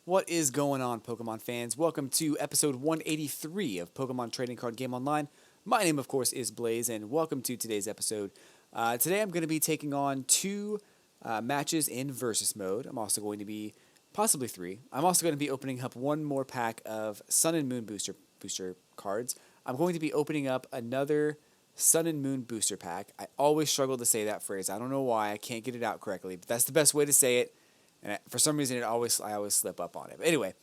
What is going on, Pokemon fans? Welcome to episode 183 of Pokemon Trading Card Game Online. My name, of course, is Blaze, and welcome to today's episode. Today I'm going to be taking on two matches in Versus Mode. I'm also going to be, possibly three, I'm also going to be opening up one more pack of Sun and Moon booster cards. I'm going to be opening up another Sun and Moon booster pack. I always struggle to say that phrase. I don't know why. I can't get it out correctly, but that's the best way to say it. And for some reason, I always slip up on it. But anyway,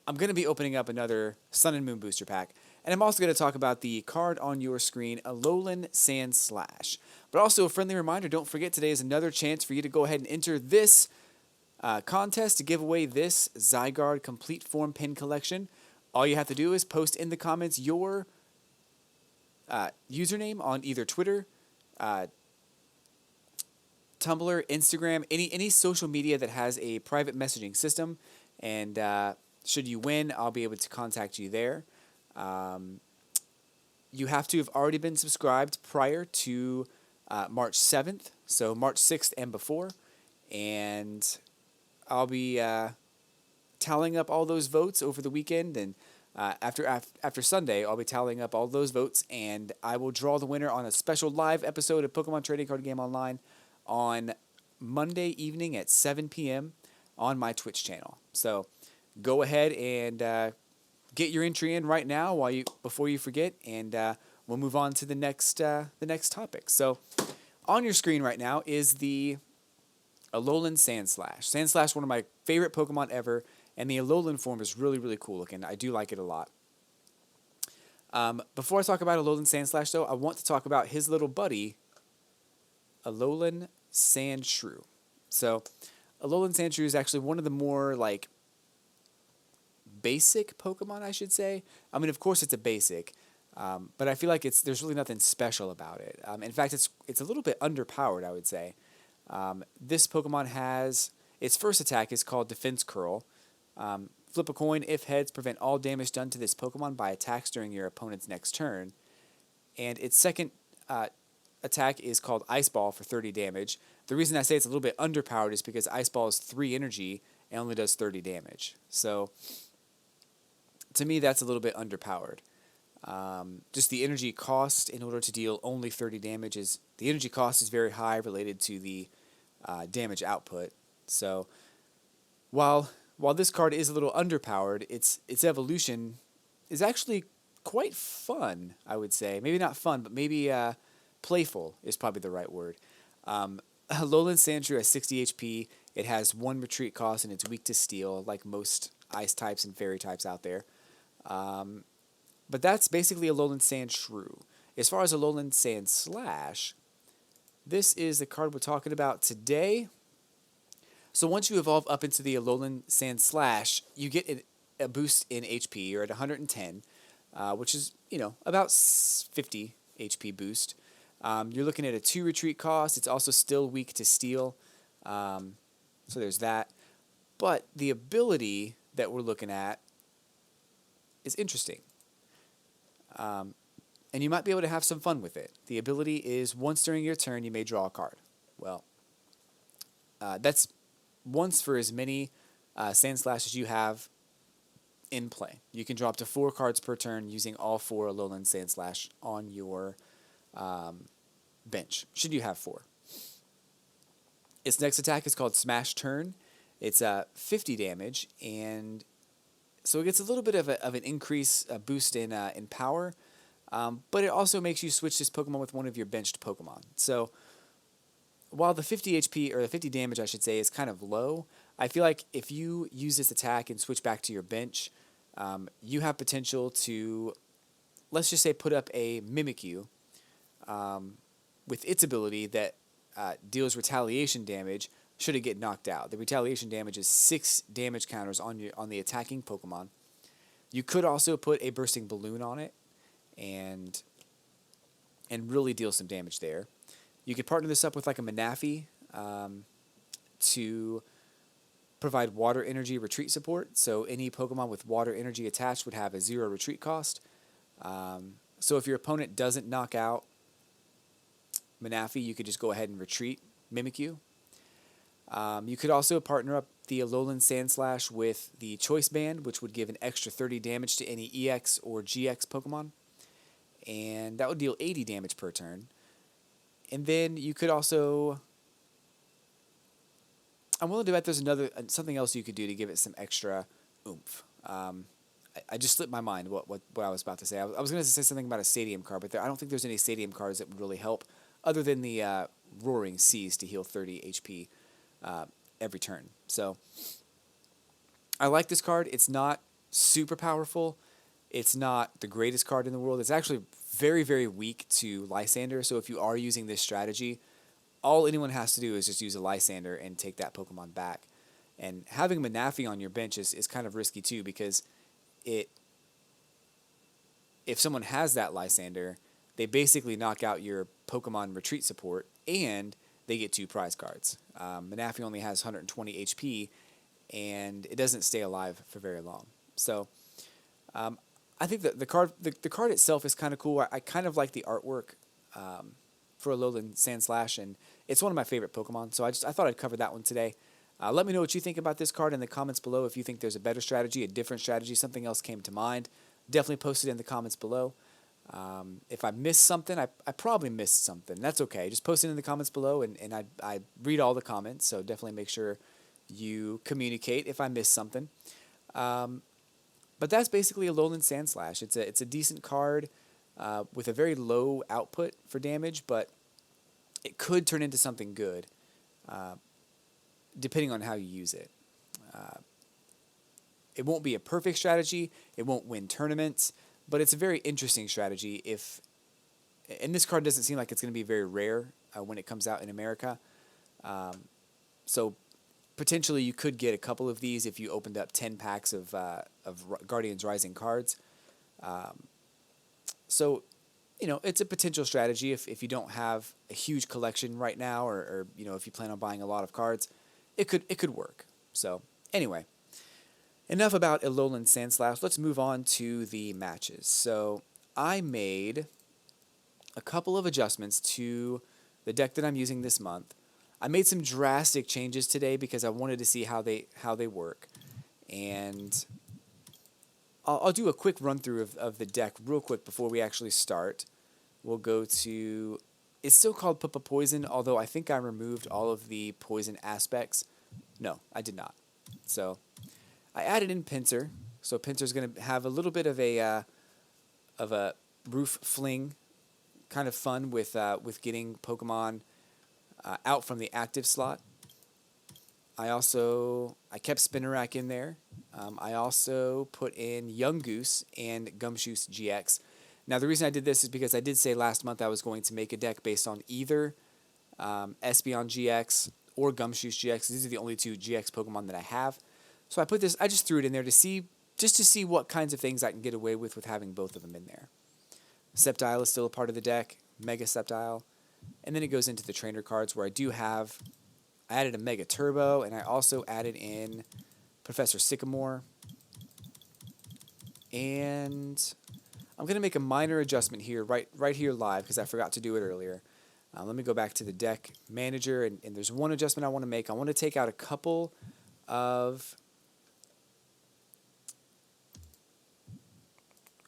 I'm going to be opening up another Sun and Moon booster pack. And I'm also going to talk about the card on your screen, Alolan Sandslash. But also a friendly reminder, don't forget today is another chance for you to go ahead and enter this contest to give away this Zygarde Complete Form Pin Collection. All you have to do is post in the comments your username on either Twitter, Tumblr, Instagram, any social media that has a private messaging system, and should you win, I'll be able to contact you there. You have to have already been subscribed prior to March 7th, so March 6th and before, and I'll be tallying up all those votes over the weekend, and after Sunday, I'll be tallying up all those votes, and I will draw the winner on a special live episode of Pokemon Trading Card Game Online on Monday evening at 7 p.m. on my Twitch channel. So go ahead and get your entry in right now before you forget, and we'll move on to the next topic. So on your screen right now is the Alolan Sandslash. Sandslash, one of my favorite Pokemon ever, and the Alolan form is really, really cool looking. I do like it a lot. Before I talk about Alolan Sandslash, though, I want to talk about his little buddy, Alolan Sandshrew. So, Alolan Sandshrew is actually one of the more, basic Pokemon, I should say. I mean, of course it's a basic, but I feel like there's really nothing special about it. In fact, it's a little bit underpowered, I would say. This Pokemon has, its first attack is called Defense Curl. Flip a coin. If heads, prevent all damage done to this Pokemon by attacks during your opponent's next turn. And its second attack is called Ice Ball for 30 damage. The reason I say it's a little bit underpowered is because Ice Ball is 3 energy and only does 30 damage. So, to me, that's a little bit underpowered. Just the energy cost in order to deal only 30 damage the energy cost is very high related to the damage output. So, while this card is a little underpowered, its evolution is actually quite fun, I would say. Maybe not fun, but maybe playful is probably the right word. Alolan Sandshrew has 60 HP. It has 1 retreat cost, and it's weak to steel, like most ice types and fairy types out there. But that's basically Alolan Sandshrew. As far as Alolan Sandslash, this is the card we're talking about today. So once you evolve up into the Alolan Sandslash, you get a boost in HP. You're at 110, which is, about 50 HP boost. You're looking at a 2 retreat cost. It's also still weak to steel. So there's that. But the ability that we're looking at is interesting. And you might be able to have some fun with it. The ability is once during your turn, you may draw a card. Well, that's once for as many Sandslash as you have in play. You can draw up to 4 cards per turn using all 4 Alolan Sandslash on your bench, should you have 4. Its next attack is called Smash Turn. It's 50 damage, and so it gets a little bit of an increase, a boost in power, but it also makes you switch this Pokemon with one of your benched Pokemon. So while the 50 HP, or the 50 damage I should say, is kind of low, I feel like if you use this attack and switch back to your bench, you have potential to, let's just say, put up a Mimikyu with its ability that deals retaliation damage should it get knocked out. The retaliation damage is 6 damage counters on the attacking Pokemon. You could also put a bursting balloon on it and really deal some damage there. You could partner this up with like a Manaphy to provide water energy retreat support. So any Pokemon with water energy attached would have a 0 retreat cost. So if your opponent doesn't knock out Manaphy, you could just go ahead and retreat Mimikyu. You could also partner up the Alolan Sandslash with the Choice Band, which would give an extra 30 damage to any EX or GX Pokemon. And that would deal 80 damage per turn. And then you could also... I'm willing to bet there's something else you could do to give it some extra oomph. I just slipped my mind what I was about to say. I was going to say something about a Stadium card, but I don't think there's any Stadium cards that would really help other than the Roaring Seas to heal 30 HP every turn. So I like this card. It's not super powerful. It's not the greatest card in the world. It's actually very, very weak to Lysander. So if you are using this strategy, all anyone has to do is just use a Lysander and take that Pokemon back. And having Manaphy on your bench is kind of risky too, because if someone has that Lysander, they basically knock out your Pokemon retreat support, and they get 2 prize cards. Manaphy only has 120 HP, and it doesn't stay alive for very long. So I think that the card itself is kind of cool. I kind of like the artwork for Alolan Sandslash, and it's one of my favorite Pokemon, so I thought I'd cover that one today. Let me know what you think about this card in the comments below. If you think there's a better strategy, a different strategy, something else came to mind, definitely post it in the comments below. If I missed something, I probably missed something. That's okay. Just post it in the comments below, and I read all the comments, so definitely make sure you communicate if I missed something. But that's basically Alolan Sandslash. It's a decent card with a very low output for damage, but it could turn into something good depending on how you use it. It won't be a perfect strategy. It won't win tournaments, but it's a very interesting strategy. And this card doesn't seem like it's going to be very rare when it comes out in America. So potentially you could get a couple of these if you opened up 10 packs of Guardians Rising cards. So, it's a potential strategy if you don't have a huge collection right now, or if you plan on buying a lot of cards, it could work. So anyway, enough about Alolan Sandslash. Let's move on to the matches. So I made a couple of adjustments to the deck that I'm using this month. I made some drastic changes today because I wanted to see how they work, and I'll do a quick run through of the deck real quick before we actually start. We'll go to... It's still called Poison, although I think I removed all of the poison aspects. No, I did not. So I added in Pinsir. So Pinsir's going to have a little bit of a roof fling, kind of fun with getting Pokemon out from the active slot. I kept Spinarak in there. I also put in Young Goose and Gumshoos GX. Now, the reason I did this is because I did say last month I was going to make a deck based on either Espeon GX or Gumshoos GX. These are the only 2 GX Pokemon that I have. So I just threw it in there to see what kinds of things I can get away with having both of them in there. Sceptile is still a part of the deck, Mega Sceptile. And then it goes into the trainer cards where I added a Mega Turbo, and I also added in Professor Sycamore. And I'm going to make a minor adjustment here, right here live, because I forgot to do it earlier. Let me go back to the deck manager, and there's one adjustment I want to make. I want to take out a couple of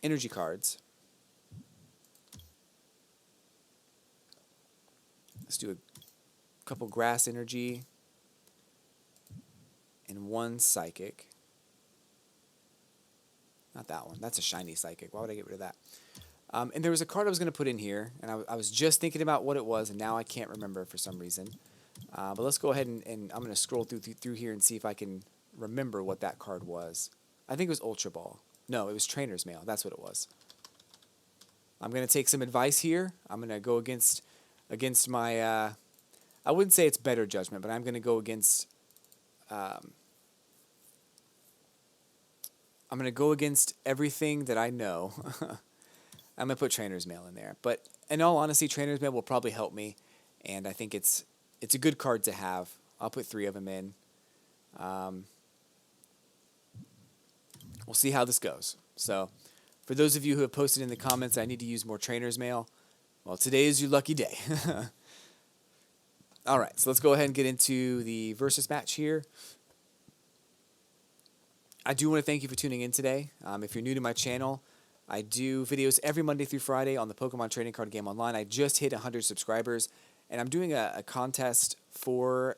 energy cards. Let's do a couple Grass Energy and 1 Psychic. Not that one. That's a shiny Psychic. Why would I get rid of that? And there was a card I was going to put in here, and I was just thinking about what it was, and now I can't remember for some reason. But let's go ahead and I'm going to scroll through here and see if I can remember what that card was. I think it was Ultra Ball. No, it was Trainer's Mail. That's what it was. I'm going to take some advice here. I'm going to go against my... I wouldn't say it's better judgment, but I'm going to go against... I'm going to go against everything that I know. I'm going to put Trainer's Mail in there. But in all honesty, Trainer's Mail will probably help me, and I think it's a good card to have. I'll put 3 of them in. We'll see how this goes. So, for those of you who have posted in the comments, I need to use more Trainer's Mail. Well, today is your lucky day. All right, so let's go ahead and get into the versus match here. I do want to thank you for tuning in today. If you're new to my channel, I do videos every Monday through Friday on the Pokemon Trading Card Game Online. I just hit 100 subscribers, and I'm doing a contest for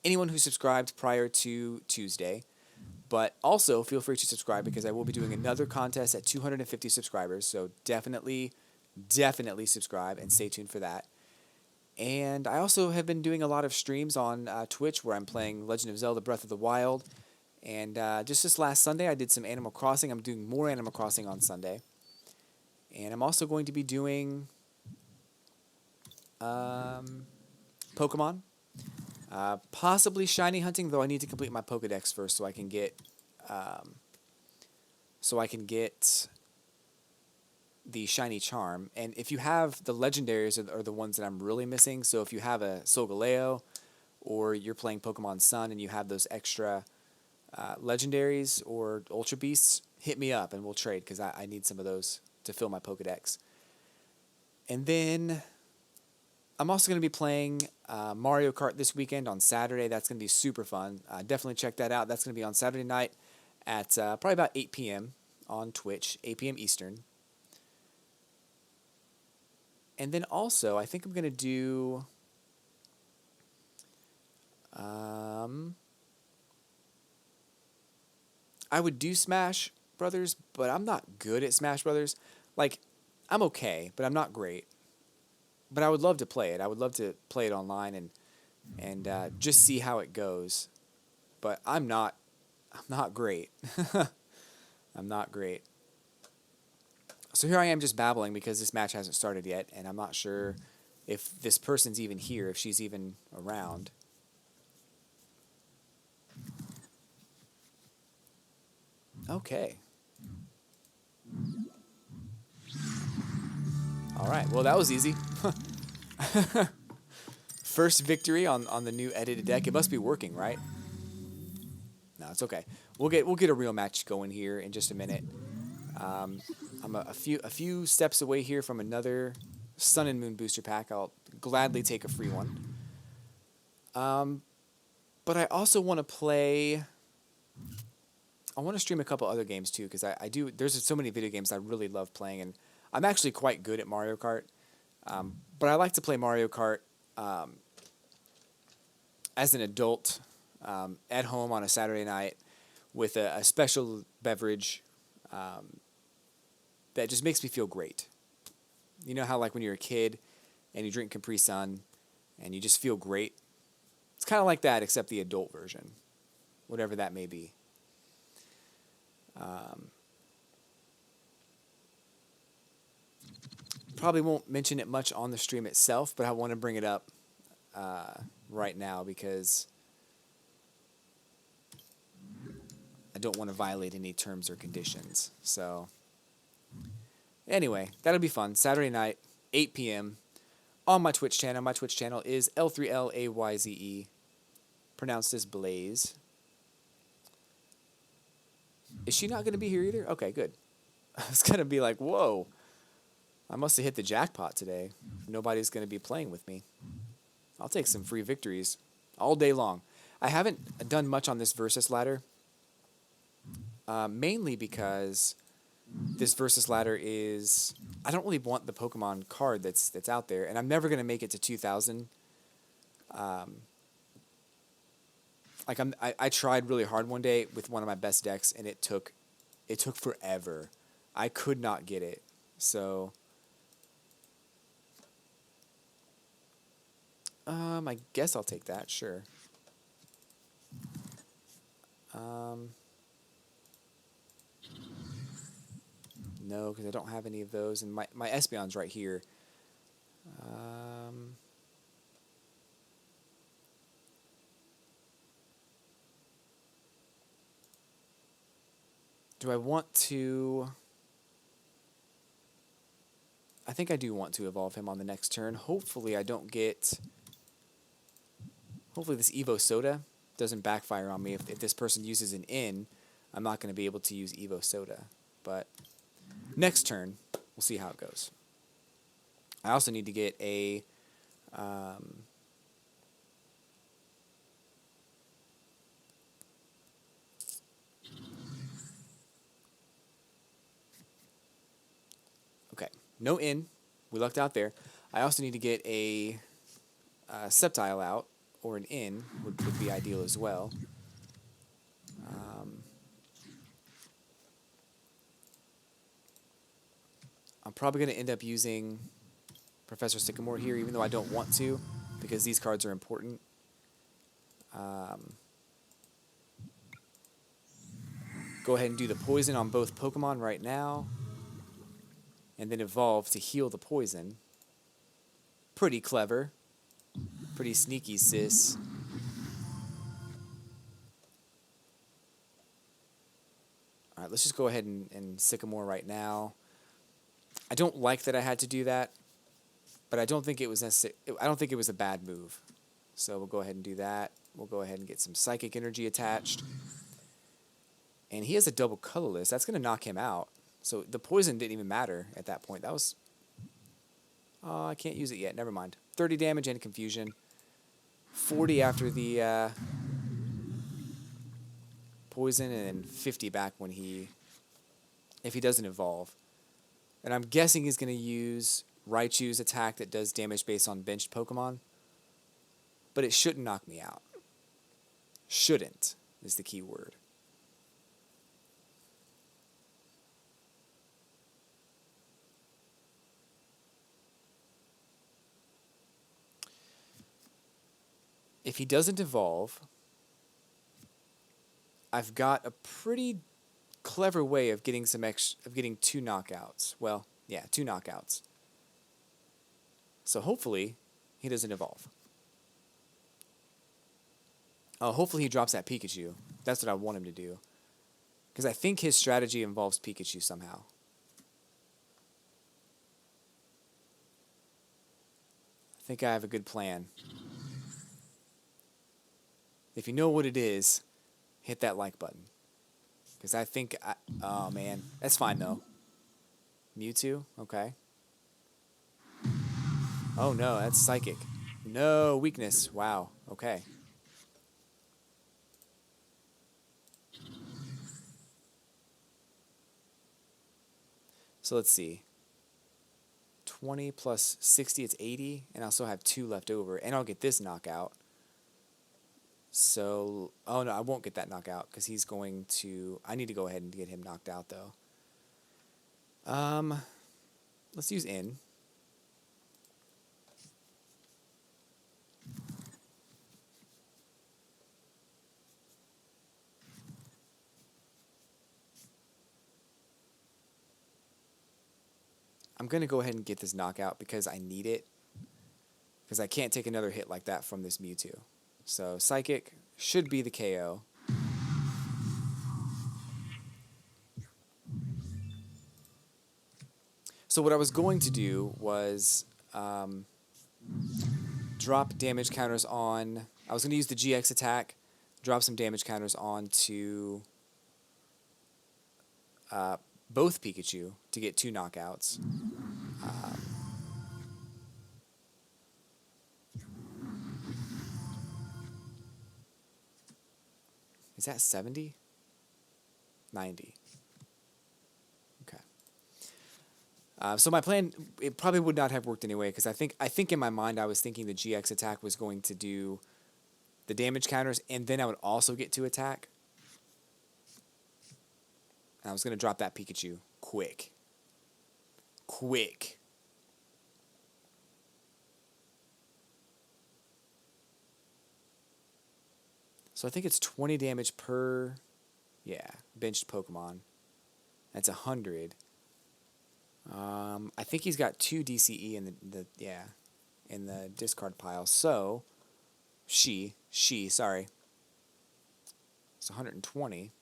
anyone who subscribed prior to Tuesday. But also, feel free to subscribe because I will be doing another contest at 250 subscribers. So definitely subscribe and stay tuned for that. And I also have been doing a lot of streams on Twitch where I'm playing Legend of Zelda Breath of the Wild. And just this last Sunday, I did some Animal Crossing. I'm doing more Animal Crossing on Sunday. And I'm also going to be doing Pokemon. Possibly shiny hunting, though I need to complete my Pokedex first so I can get the shiny charm. And if you have the legendaries are the ones that I'm really missing. So if you have a Solgaleo or you're playing Pokemon Sun and you have those extra legendaries or Ultra Beasts, hit me up and we'll trade because I need some of those to fill my Pokedex. And then I'm also going to be playing Mario Kart this weekend on Saturday. That's going to be super fun. Definitely check that out. That's going to be on Saturday night at probably about 8 p.m. on Twitch, 8 p.m. Eastern. And then also, I think I'm going to do I would do Smash Brothers, but I'm not good at Smash Brothers. Like, I'm okay, but I'm not great. But I would love to play it. I would love to play it online and just see how it goes. But I'm not great. I'm not great. So here I am just babbling because this match hasn't started yet, and I'm not sure if this person's even here, if she's even around. Okay. All right. Well, that was easy. First victory on the new edited deck. It must be working, right? No, it's okay. We'll get a real match going here in just a minute. I'm a few steps away here from another Sun and Moon booster pack. I'll gladly take a free one. But I also want to play. I want to stream a couple other games too because I do. There's so many video games I really love playing, and I'm actually quite good at Mario Kart. But I like to play Mario Kart as an adult at home on a Saturday night with a special beverage that just makes me feel great. You know how like when you're a kid and you drink Capri Sun and you just feel great? It's kind of like that except the adult version, whatever that may be. Probably won't mention it much on the stream itself, but I want to bring it up right now because I don't want to violate any terms or conditions. So anyway, that'll be fun. Saturday night, 8 p.m. on my Twitch channel. My Twitch channel is l3layze, pronounced as Blaze. Is she not going to be here either? Okay, good. I was going to be like, whoa. I must have hit the jackpot today. Nobody's going to be playing with me. I'll take some free victories all day long. I haven't done much on this Versus ladder, mainly because this Versus ladder is... I don't really want the Pokemon card that's out there, and I'm never going to make it to 2,000. I tried really hard one day with one of my best decks, and it took forever. I could not get it. So I guess I'll take that, sure. No, because I don't have any of those, and my Espeon's right here. Do I want to... I think I do want to evolve him on the next turn. Hopefully I don't get... Hopefully this Evo Soda doesn't backfire on me. If this person uses an in, I'm not going to be able to use Evo Soda. But next turn, we'll see how it goes. I also need to get a... No in. We lucked out there. I also need to get a Sceptile out, or an in would be ideal as well. I'm probably going to end up using Professor Sycamore here, even though I don't want to, because these cards are important. Go ahead and do the poison on both Pokemon right now, and then evolve to heal the poison. Pretty clever. Pretty sneaky, sis. Alright, let's just go ahead and Sycamore right now. I don't like that I had to do that, but I don't think it was necessary. I don't think it was a bad move. So we'll go ahead and do that. We'll go ahead and get some Psychic Energy attached. And he has a double colorless. That's going to knock him out. So the poison didn't even matter at that point. That was... Oh, I can't use it yet. Never mind. 30 damage and confusion. 40 after the poison, and then 50 back when if he doesn't evolve. And I'm guessing he's going to use Raichu's attack that does damage based on benched Pokemon. But it shouldn't knock me out. Shouldn't is the key word. If he doesn't evolve, I've got a pretty clever way of getting getting 2 knockouts. Well, yeah, 2 knockouts. So hopefully he doesn't evolve. Oh, hopefully he drops that Pikachu. That's what I want him to do. Because I think his strategy involves Pikachu somehow. I think I have a good plan. If you know what it is, hit that like button. Because I think... oh, man. That's fine, though. Mewtwo? Okay. Oh, no. That's Psychic. No weakness. Wow. Okay. So let's see. 20 plus 60, it's 80. And I also have 2 left over. And I'll get this knockout. So, oh no, I won't get that knockout because he's going to... I need to go ahead and get him knocked out, though. Let's use in. I'm going to go ahead and get this knockout because I need it. Because I can't take another hit like that from this Mewtwo. So, Psychic should be the KO. So what I was going to do was drop damage counters on... I was going to use the GX attack, drop some damage counters onto both Pikachu to get 2 knockouts. Is that 70? 90. Okay. So my plan, it probably would not have worked anyway, because I think in my mind I was thinking the GX attack was going to do the damage counters, and then I would also get to attack. And I was going to drop that Pikachu quick. Quick. So I think it's 20 damage per, yeah, benched Pokemon. That's 100. I think he's got 2 DCE in in the discard pile. So, sorry. It's 120.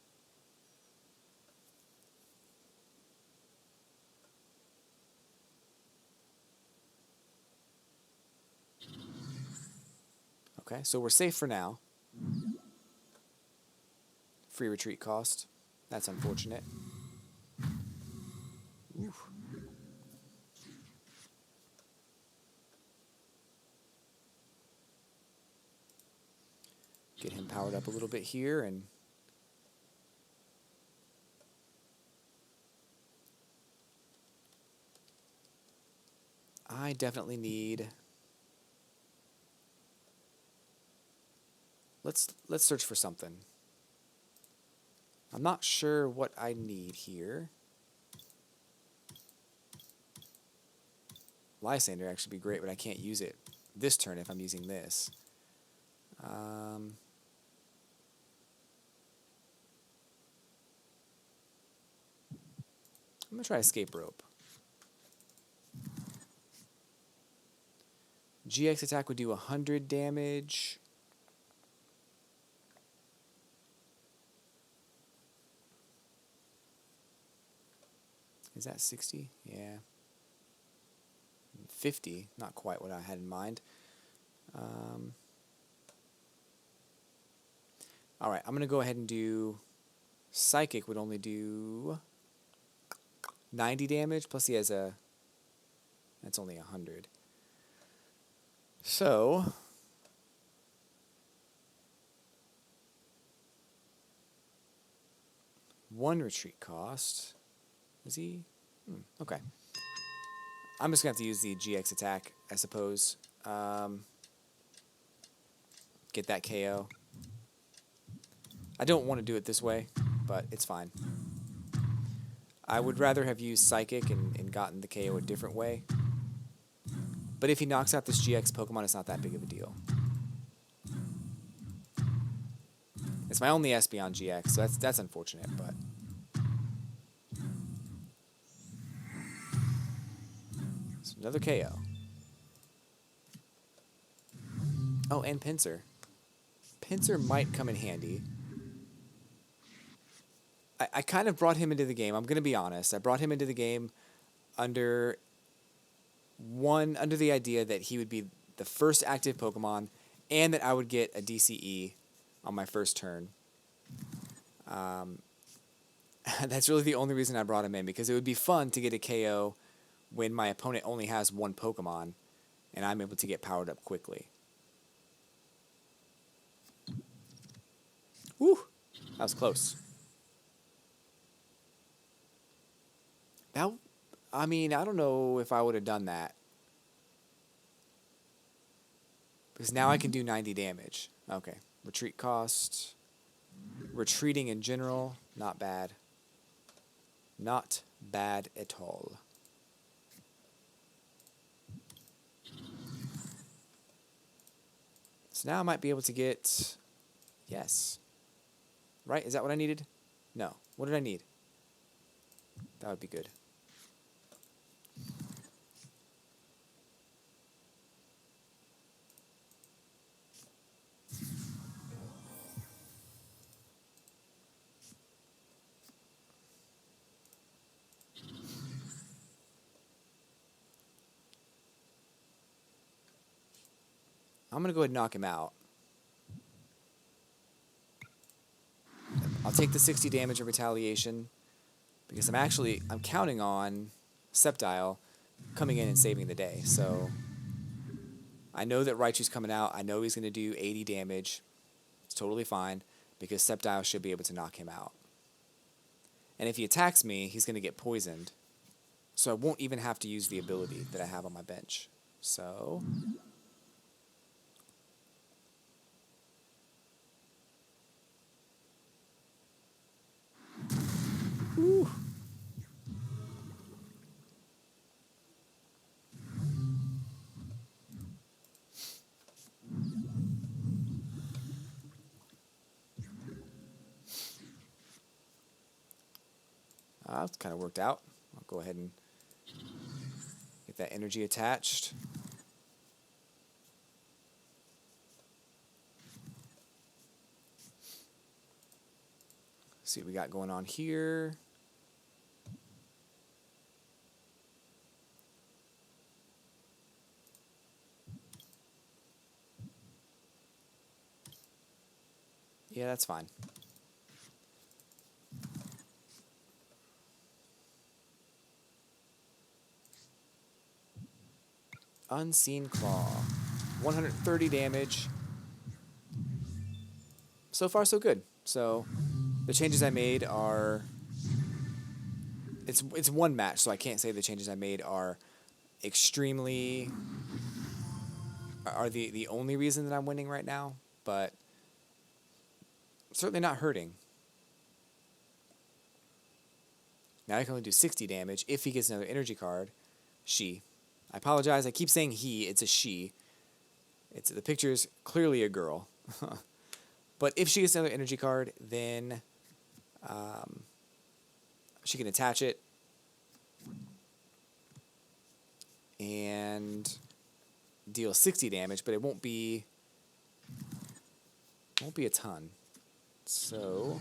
Okay, so we're safe for now. Free retreat cost. That's unfortunate. Oof. Get him powered up a little bit here, and I definitely need... Let's search for something. I'm not sure what I need here. Lysander actually be great, but I can't use it this turn if I'm using this. I'm going to try Escape Rope. GX attack would do 100 damage. Is that 60? Yeah. 50, not quite what I had in mind. Alright, I'm going to go ahead and do... Psychic would only do 90 damage, plus he has a... That's only 100. So... One retreat cost. Is he? Okay. I'm just going to have to use the GX attack, I suppose. Get that KO. I don't want to do it this way, but it's fine. I would rather have used Psychic and gotten the KO a different way. But if he knocks out this GX Pokemon, it's not that big of a deal. It's my only Espeon GX, so that's unfortunate, but... So another KO. Oh, and Pinsir. Pinsir might come in handy. I kind of brought him into the game. I'm going to be honest. I brought him into the game under the idea that he would be the first active Pokemon and that I would get a DCE on my first turn. That's really the only reason I brought him in, because it would be fun to get a KO when my opponent only has one Pokemon and I'm able to get powered up quickly. Woo! That was close. Now, I mean, I don't know if I would have done that. Because now I can do 90 damage. Okay. Retreat cost. Retreating in general, not bad. Not bad at all. So now I might be able to get... Yes. Right? Is that what I needed? No. What did I need? That would be good. I'm going to go ahead and knock him out. I'll take the 60 damage of retaliation because I'm counting on Sceptile coming in and saving the day. So I know that Raichu's coming out. I know he's going to do 80 damage. It's totally fine because Sceptile should be able to knock him out. And if he attacks me, he's going to get poisoned. So I won't even have to use the ability that I have on my bench. So... Whew. That's kind of worked out. I'll go ahead and get that energy attached. See what we got going on here. Yeah, that's fine. Unseen Claw. 130 damage. So far, so good. So, the changes I made are... It's one match, so I can't say the changes I made are extremely are the only reason that I'm winning right now, but certainly not hurting. Now I can only do 60 damage if he gets another energy card. She. I apologize. I keep saying he. It's a she. The picture's clearly a girl. But if she gets another energy card, then she can attach it and deal 60 damage, but it won't be a ton. So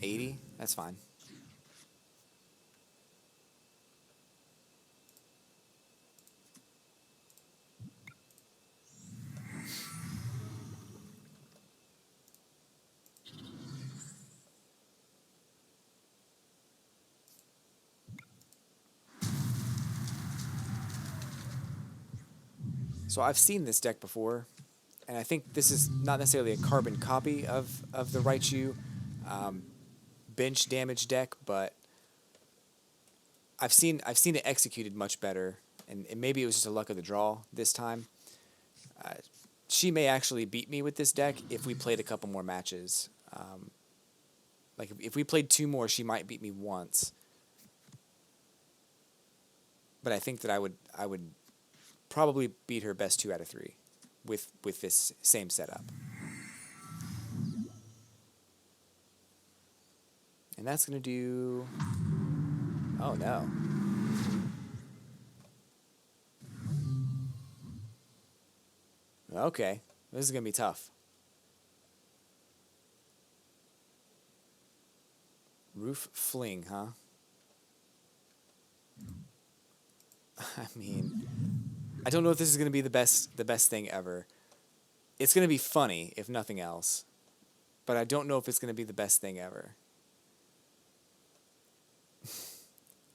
80, that's fine. So I've seen this deck before, and I think this is not necessarily a carbon copy of the Raichu bench damage deck, but I've seen it executed much better, and maybe it was just a luck of the draw this time. She may actually beat me with this deck if we played a couple more matches. Like if we played 2 more, she might beat me once. But I think that I would probably beat her best 2 out of 3 with this same setup. And that's going to do... Oh, no. Okay. This is going to be tough. Roof Fling, huh? I mean, I don't know if this is going to be the best thing ever. It's going to be funny, if nothing else. But I don't know if it's going to be the best thing ever.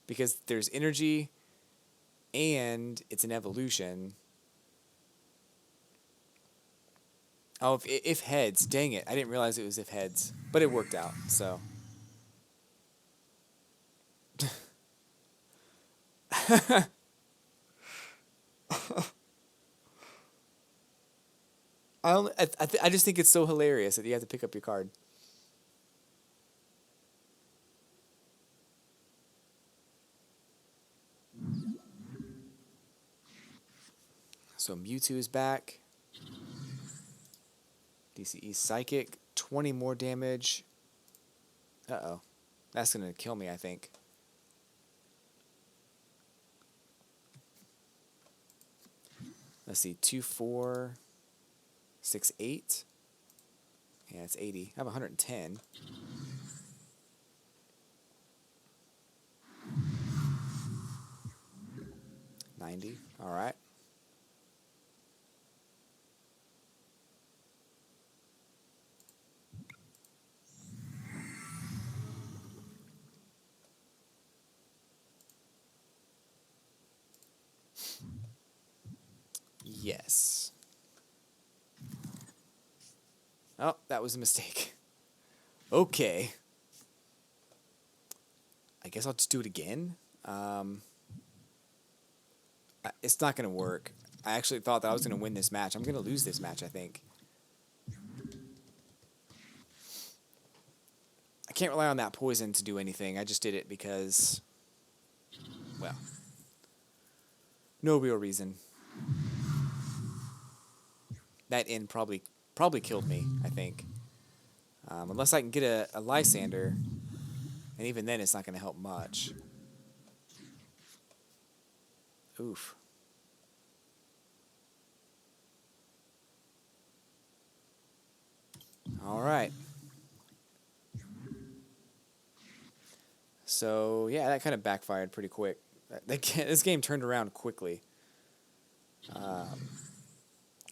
Because there's energy, and it's an evolution. Oh, if heads. Dang it. I didn't realize it was if heads. But it worked out, so. I just think it's so hilarious that you have to pick up your card. So Mewtwo is back. DCE Psychic, 20 more damage. Uh-oh. That's going to kill me, I think. Let's see, 2, 4, 6, 8. Yeah, it's 80. I have 110. $90. All right. Yes. Oh, that was a mistake. Okay. I guess I'll just do it again. It's not going to work. I actually thought that I was going to win this match. I'm going to lose this match, I think. I can't rely on that poison to do anything. I just did it because, well, no real reason. That N probably killed me, I think. Unless I can get a Lysander, and even then it's not going to help much. Oof. All right. So, yeah, that kind of backfired pretty quick. This game turned around quickly.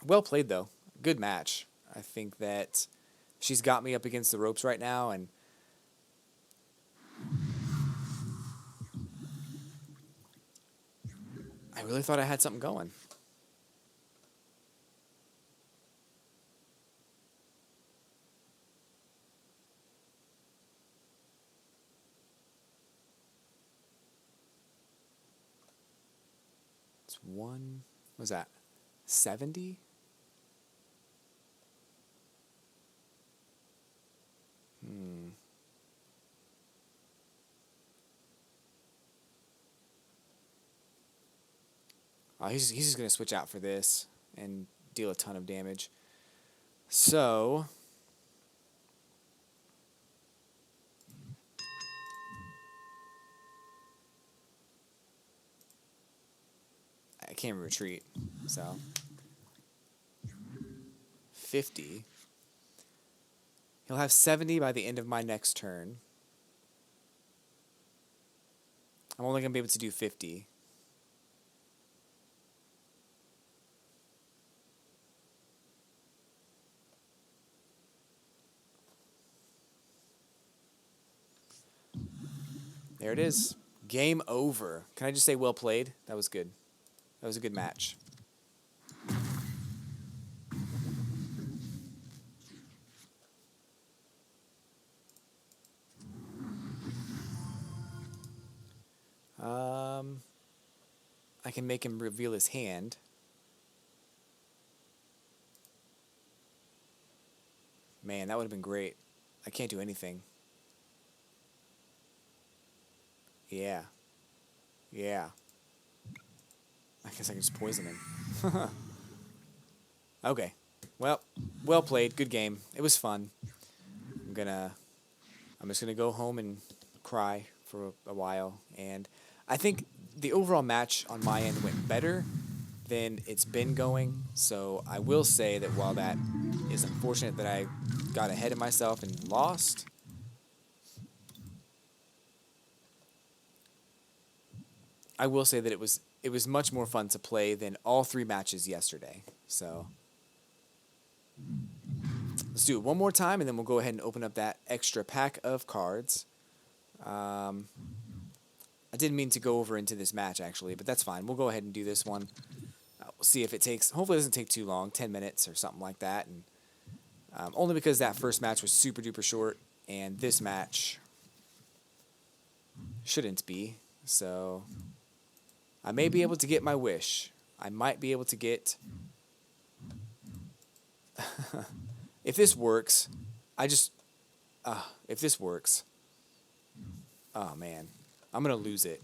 Well played, though. Good match. I think that she's got me up against the ropes right now, and I really thought I had something going. one. What was that? 70? Oh, he's just going to switch out for this and deal a ton of damage. So, I can't retreat. So, 50. He'll have 70 by the end of my next turn. I'm only going to be able to do 50. There it is. Game over. Can I just say well played? That was good. That was a good match. I can make him reveal his hand. Man, that would have been great. I can't do anything. Yeah. Yeah. I guess I can just poison him. Okay. Well played. Good game. It was fun. I'm just gonna go home and cry for a while. And I think the overall match on my end went better than it's been going. So I will say that while that is unfortunate that I got ahead of myself and lost, I will say that it was much more fun to play than all 3 matches yesterday. So let's do it one more time, and then we'll go ahead and open up that extra pack of cards. I didn't mean to go over into this match, actually, but that's fine. We'll go ahead and do this one. We'll see if it takes... Hopefully it doesn't take too long, 10 minutes or something like that. And only because that first match was super duper short, and this match shouldn't be. So I may be able to get my wish. I might be able to get... If this works, if this works... Oh, man. I'm going to lose it.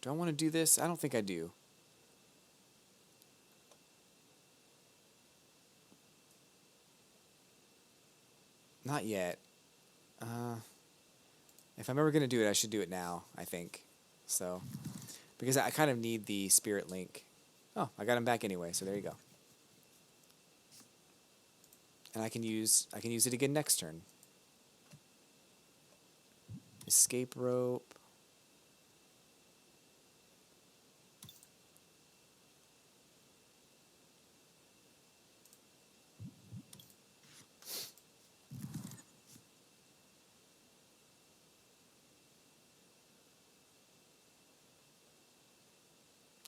Do I want to do this? I don't think I do. Not yet. If I'm ever going to do it, I should do it now, I think. So, because I kind of need the Spirit Link. Oh, I got him back anyway, so there you go. And I can use it again next turn. Escape rope.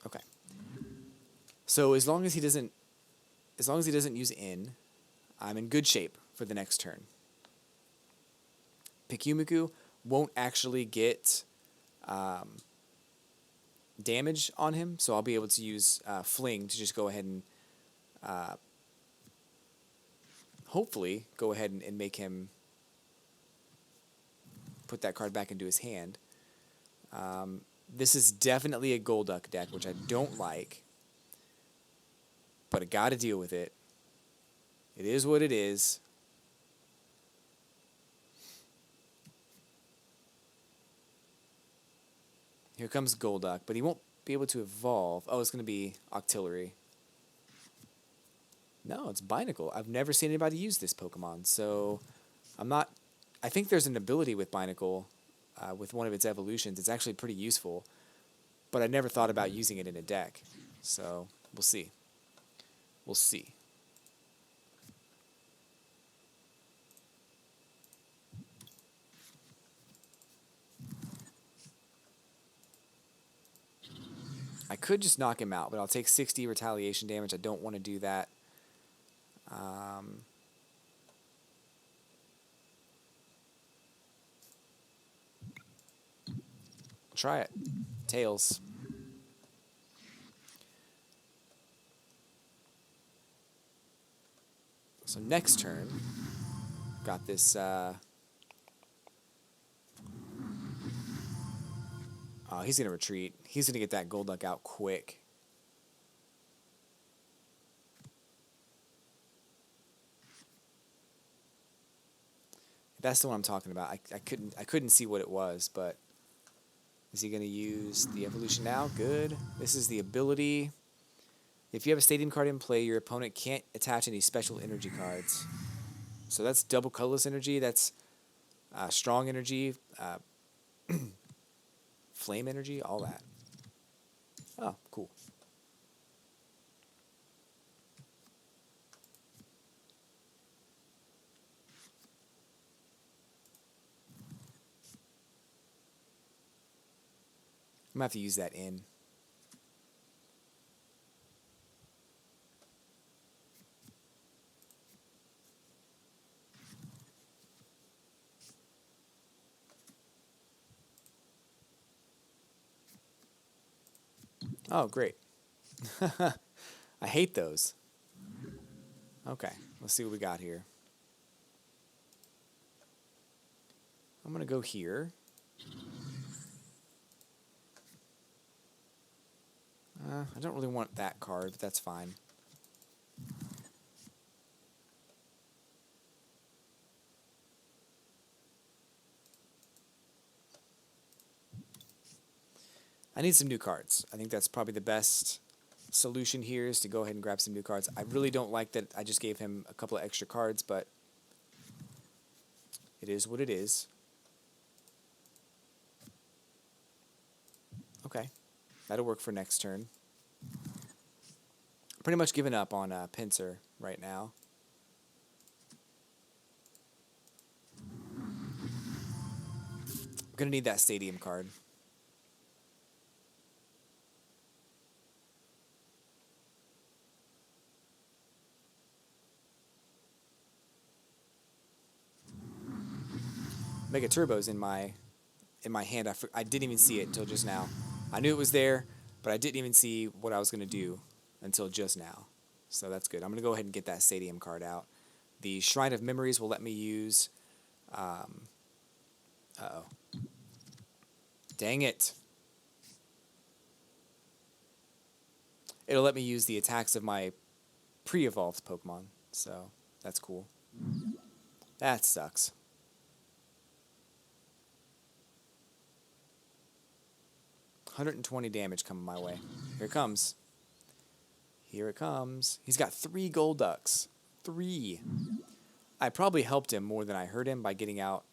Okay. So as long as he doesn't use in, I'm in good shape for the next turn. Pikumuku won't actually get damage on him, so I'll be able to use Fling to just go ahead and hopefully go ahead and make him put that card back into his hand. This is definitely a Golduck deck, which I don't like, but I gotta deal with it. It is what it is. Here comes Golduck, but he won't be able to evolve. Oh, it's going to be Octillery. No, it's Binacle. I've never seen anybody use this Pokemon, so I'm not... I think there's an ability with Binacle, with one of its evolutions. It's actually pretty useful, but I never thought about using it in a deck. So, we'll see. We'll see. I could just knock him out, but I'll take 60 retaliation damage. I don't want to do that. Try it. Tails. So next turn, got this, oh, he's going to retreat. He's going to get that Golduck out quick. That's the one I'm talking about. I couldn't see what it was, but is he going to use the evolution now? Good. This is the ability. If you have a stadium card in play, your opponent can't attach any special energy cards. So that's double colorless energy. That's strong energy, flame energy, all that. Oh, cool. I'm going to have to use that in. Oh, great. I hate those. Okay, let's see what we got here. I'm going to go here. I don't really want that card, but that's fine. I need some new cards. I think that's probably the best solution here is to go ahead and grab some new cards. I really don't like that I just gave him a couple of extra cards, but it is what it is. Okay, that'll work for next turn. Pretty much giving up on Pinsir right now. I'm going to need that stadium card. Mega Turbo's in my hand. I didn't even see it until just now. I knew it was there, but I didn't even see what I was going to do until just now. So that's good. I'm going to go ahead and get that stadium card out. The Shrine of Memories will let me use... uh-oh. Dang it. It'll let me use the attacks of my pre-evolved Pokemon. So that's cool. That sucks. 120 damage coming my way. Here it comes. Here it comes. He's got 3 Golducks. 3. I probably helped him more than I hurt him by getting out,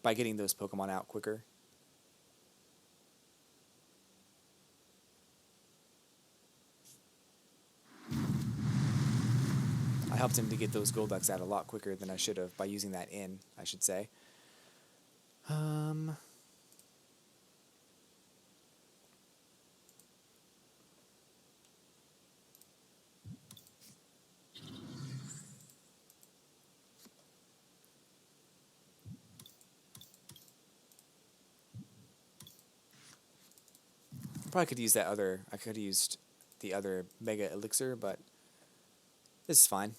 by getting those Pokemon out quicker. I helped him to get those Golducks out a lot quicker than I should have by using that in, I should say. Probably could use that other, I could have used the other Mega Elixir, but this is fine.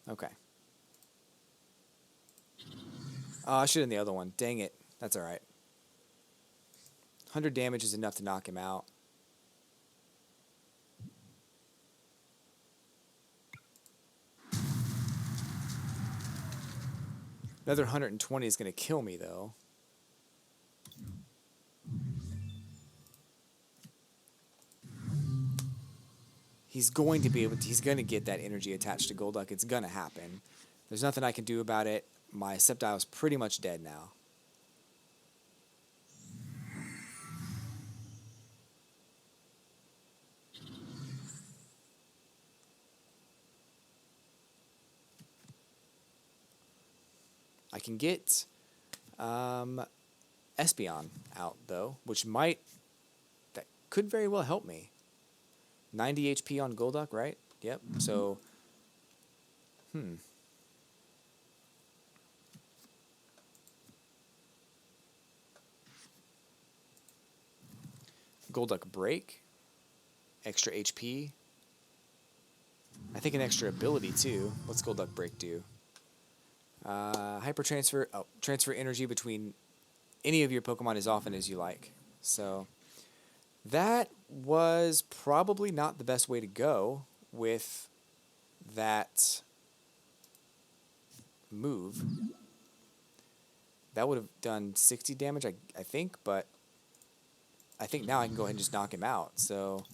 Okay. Oh, I should have done the other one. Dang it. That's alright. 100 damage is enough to knock him out. Another 120 is going to kill me, though. He's going to be able to, he's going to get that energy attached to Golduck. It's going to happen. There's nothing I can do about it. My Sceptile's pretty much dead now. I can get Espeon out, though, which might, that could very well help me. 90 HP on Golduck, right? Yep. So, Golduck Break, extra HP. I think an extra ability too. What's Golduck Break do? Hyper transfer. Oh, transfer energy between any of your Pokemon as often as you like. So that was probably not the best way to go with that move. That would have done 60 damage, I think, but I think now I can go ahead and just knock him out. So,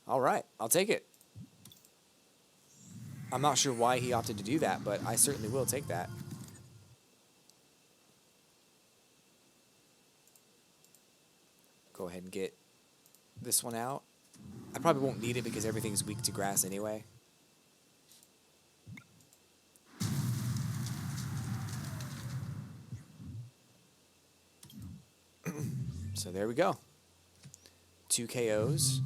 all right, I'll take it. I'm not sure why he opted to do that, but I certainly will take that. Go ahead and get this one out. I probably won't need it because everything's weak to grass anyway. So there we go. 2 KOs.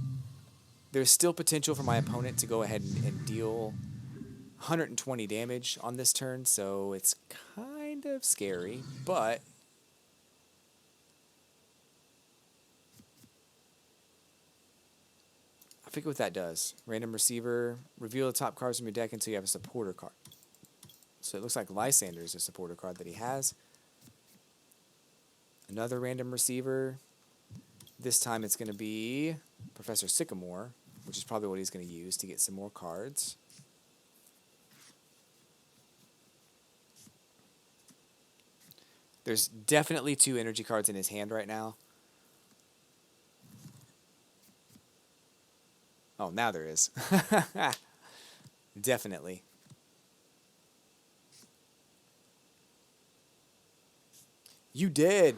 There's still potential for my opponent to go ahead and deal 120 damage on this turn, so it's kind of scary, but I forget what that does. Random receiver, reveal the top cards from your deck until you have a supporter card. So it looks like Lysander is a supporter card that he has. Another random receiver. This time it's going to be Professor Sycamore, which is probably what he's going to use to get some more cards. There's definitely 2 energy cards in his hand right now. Oh, now there is. Definitely. You did.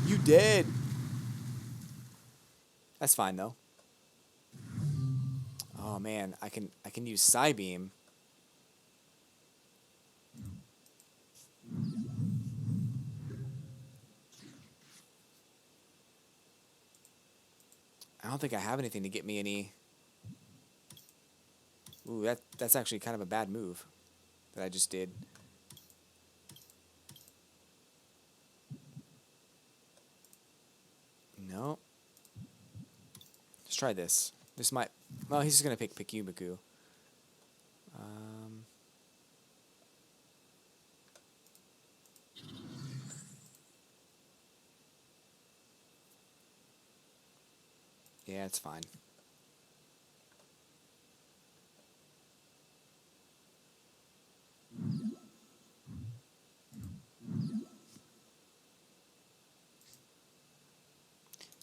You did. That's fine though. Oh man, I can use Psybeam. I don't think I have anything to get me any. Ooh, that's actually kind of a bad move that I just did. No. Let's try this. This might... Well, he's just going to pick Pikumiku. Yeah, it's fine.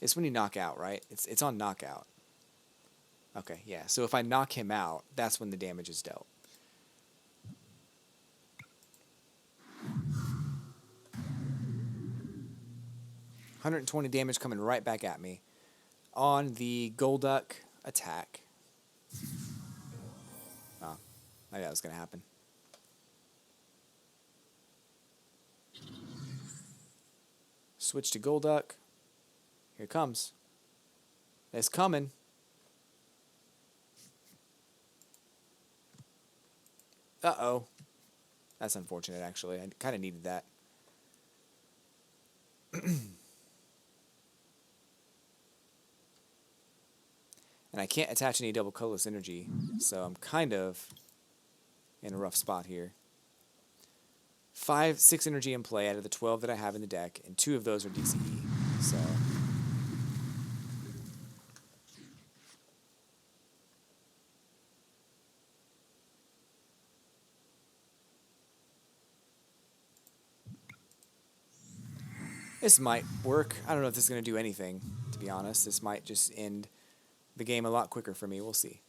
It's when you knock out, right? It's on knockout. Okay, yeah. So if I knock him out, that's when the damage is dealt. $120 damage coming right back at me on the Golduck attack. Oh, I knew that was going to happen. Switch to Golduck. Here it comes. It's coming. Uh-oh. That's unfortunate, actually. I kind of needed that. And I can't attach any double colorless energy, so I'm kind of in a rough spot here. 6 energy in play out of the 12 that I have in the deck, and 2 of those are DCE, so... This might work. I don't know if this is going to do anything, to be honest. This might just end the game a lot quicker for me. We'll see.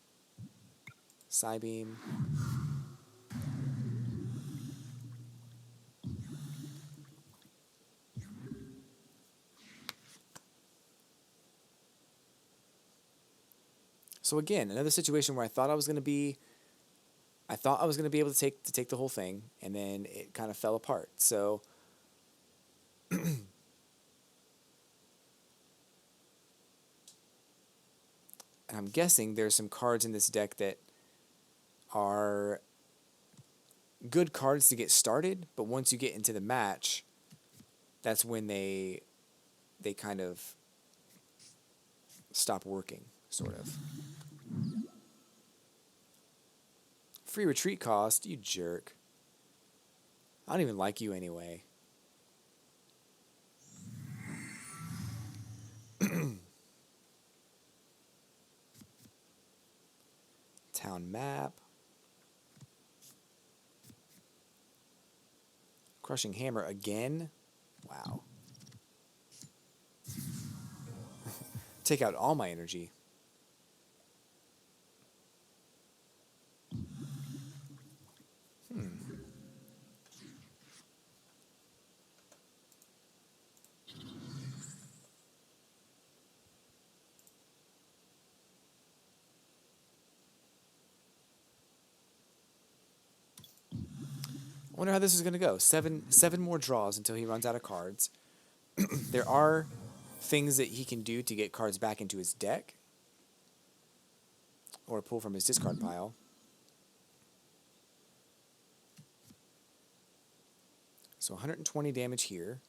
Psybeam. So again, another situation where I thought I was going to be able to take the whole thing, and then it kind of fell apart. So and I'm guessing there's some cards in this deck that are good cards to get started, but once you get into the match, that's when they kind of stop working, sort of. Free retreat cost, you jerk. I don't even like you anyway. Town map. Crushing hammer again? Wow. Take out all my energy. I wonder how this is going to go. Seven more draws until he runs out of cards. There are things that he can do to get cards back into his deck. Or pull from his discard pile. So 120 damage here.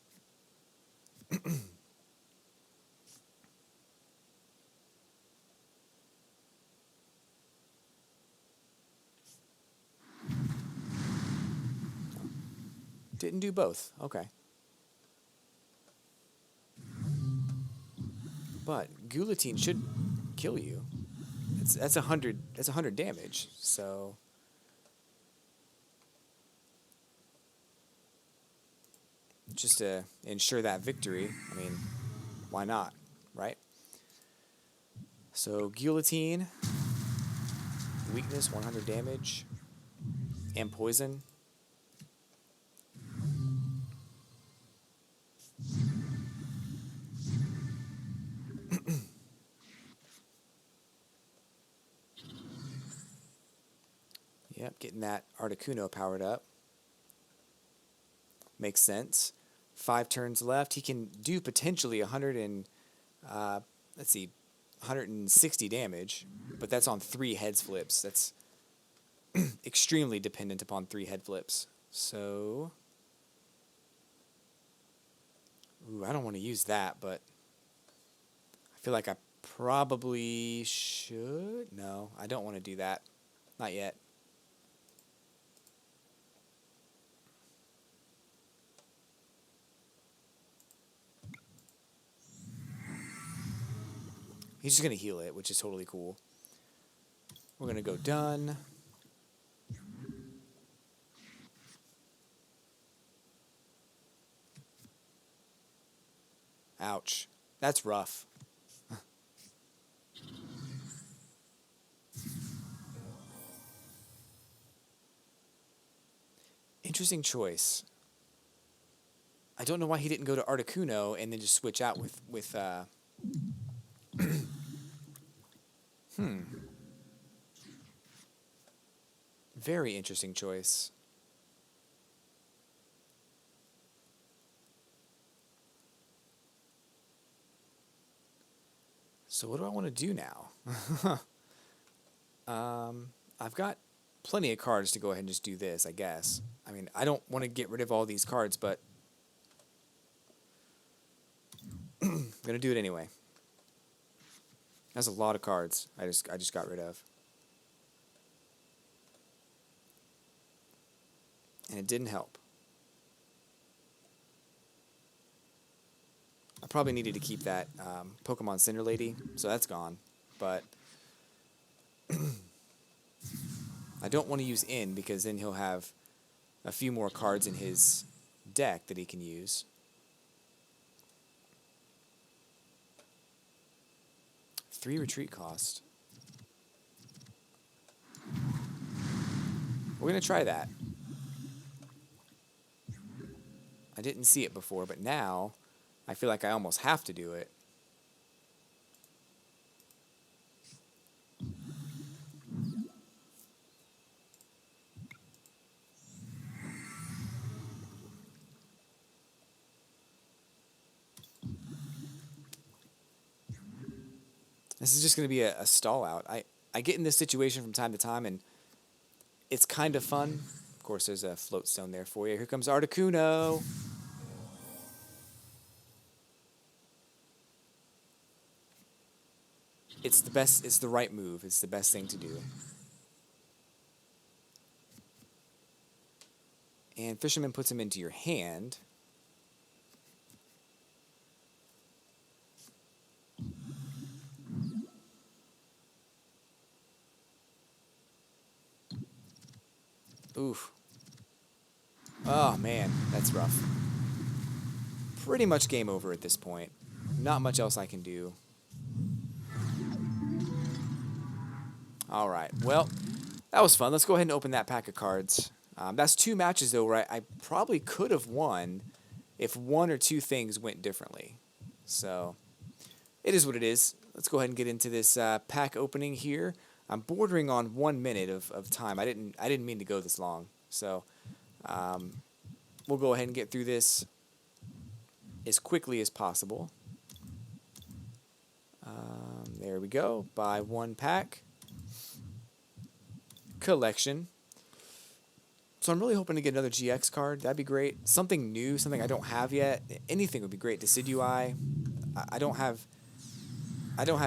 Didn't do both. Okay. But Guillotine should kill you. That's 100. That's 100 damage. So just to ensure that victory, I mean, why not, right? So Guillotine, weakness, 100 damage, and poison. Yep, getting that Articuno powered up. Makes sense. 5 turns left. He can do potentially 160 damage, but that's on 3 heads flips. That's extremely dependent upon 3 head flips. So, I don't want to use that, but I feel like I probably should. No, I don't want to do that. Not yet. He's just going to heal it, which is totally cool. We're going to go done. Ouch. That's rough. Interesting choice. I don't know why he didn't go to Articuno and then just switch out with Very interesting choice. So what do I want to do now? I've got plenty of cards to go ahead and just do this, I guess. I mean, I don't want to get rid of all these cards, but I'm going to do it anyway. That's a lot of cards I just got rid of. And it didn't help. I probably needed to keep that Pokemon Cinder Lady, so that's gone. But I don't want to use In because then he'll have a few more cards in his deck that he can use. 3 retreat cost. We're going to try that. I didn't see it before, but now I feel like I almost have to do it. This is just going to be a stall out. I get in this situation from time to time, and it's kind of fun. Of course, there's a float stone there for you. Here comes Articuno. it's the best. It's the right move. It's the best thing to do. And Fisherman puts him into your hand. Oof. Oh, man, that's rough. Pretty much game over at this point. Not much else I can do. All right, well, that was fun. Let's go ahead and open that pack of cards. That's 2 matches, though, where I probably could have won if 1 or 2 things went differently. So, it is what it is. Let's go ahead and get into this pack opening here. I'm bordering on 1 minute of time. I didn't mean to go this long. So, we'll go ahead and get through this as quickly as possible. There we go. Buy 1 pack. Collection. So I'm really hoping to get another GX card. That'd be great. Something new, something I don't have yet. Anything would be great. Decidueye. I don't have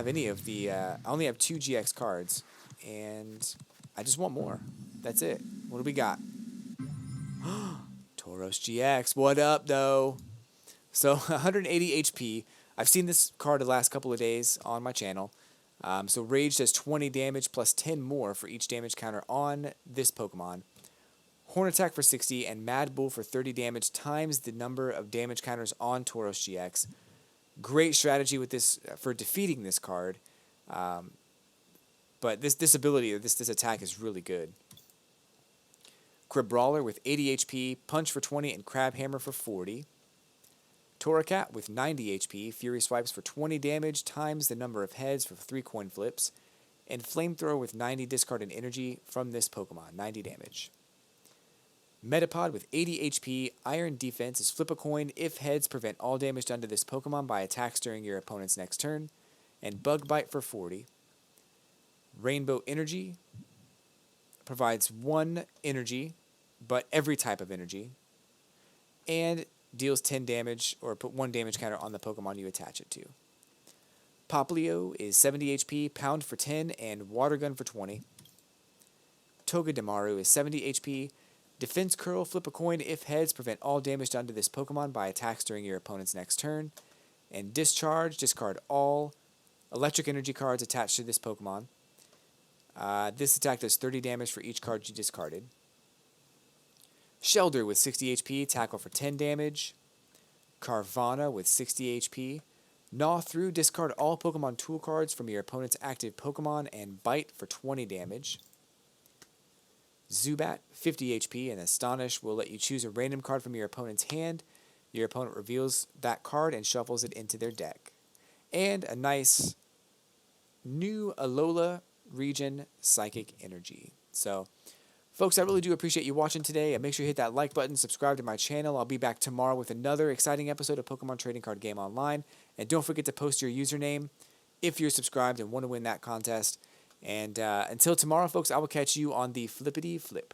any of the. I only have 2 GX cards, and I just want more. That's it. What do we got? Tauros GX. What up, though? So 180 HP. I've seen this card the last couple of days on my channel. So Rage does 20 damage plus 10 more for each damage counter on this Pokemon. Horn Attack for 60 and Mad Bull for 30 damage times the number of damage counters on Tauros GX. Great strategy with this for defeating this card. But this ability, this attack is really good. Crabrawler with 80 HP, Punch for 20, and Crab Hammer for 40. Torracat with 90 HP, Fury Swipes for 20 damage times the number of heads for 3 coin flips. And Flamethrower with 90 discard and energy from this Pokemon, 90 damage. Metapod with 80 HP, Iron Defense is flip a coin if heads prevent all damage done to this Pokemon by attacks during your opponent's next turn. And Bug Bite for 40. Rainbow Energy provides 1 energy, but every type of energy. And deals 10 damage or put 1 damage counter on the Pokemon you attach it to. Poplio is 70 HP, Pound for 10, and Water Gun for 20. Togedemaru is 70 HP, Defense Curl, flip a coin if heads, prevent all damage done to this Pokemon by attacks during your opponent's next turn. And Discharge, discard all electric energy cards attached to this Pokemon. This attack does 30 damage for each card you discarded. Shelder with 60 HP, tackle for 10 damage. Carvana with 60 HP. Gnaw through, discard all Pokemon tool cards from your opponent's active Pokemon and bite for 20 damage. Zubat, 50 HP, and Astonish will let you choose a random card from your opponent's hand. Your opponent reveals that card and shuffles it into their deck. And a nice new Alola region Psychic Energy. So, folks, I really do appreciate you watching today. And make sure you hit that like button, subscribe to my channel. I'll be back tomorrow with another exciting episode of Pokemon Trading Card Game Online. And don't forget to post your username if you're subscribed and want to win that contest. And until tomorrow, folks, I will catch you on the flippity flip.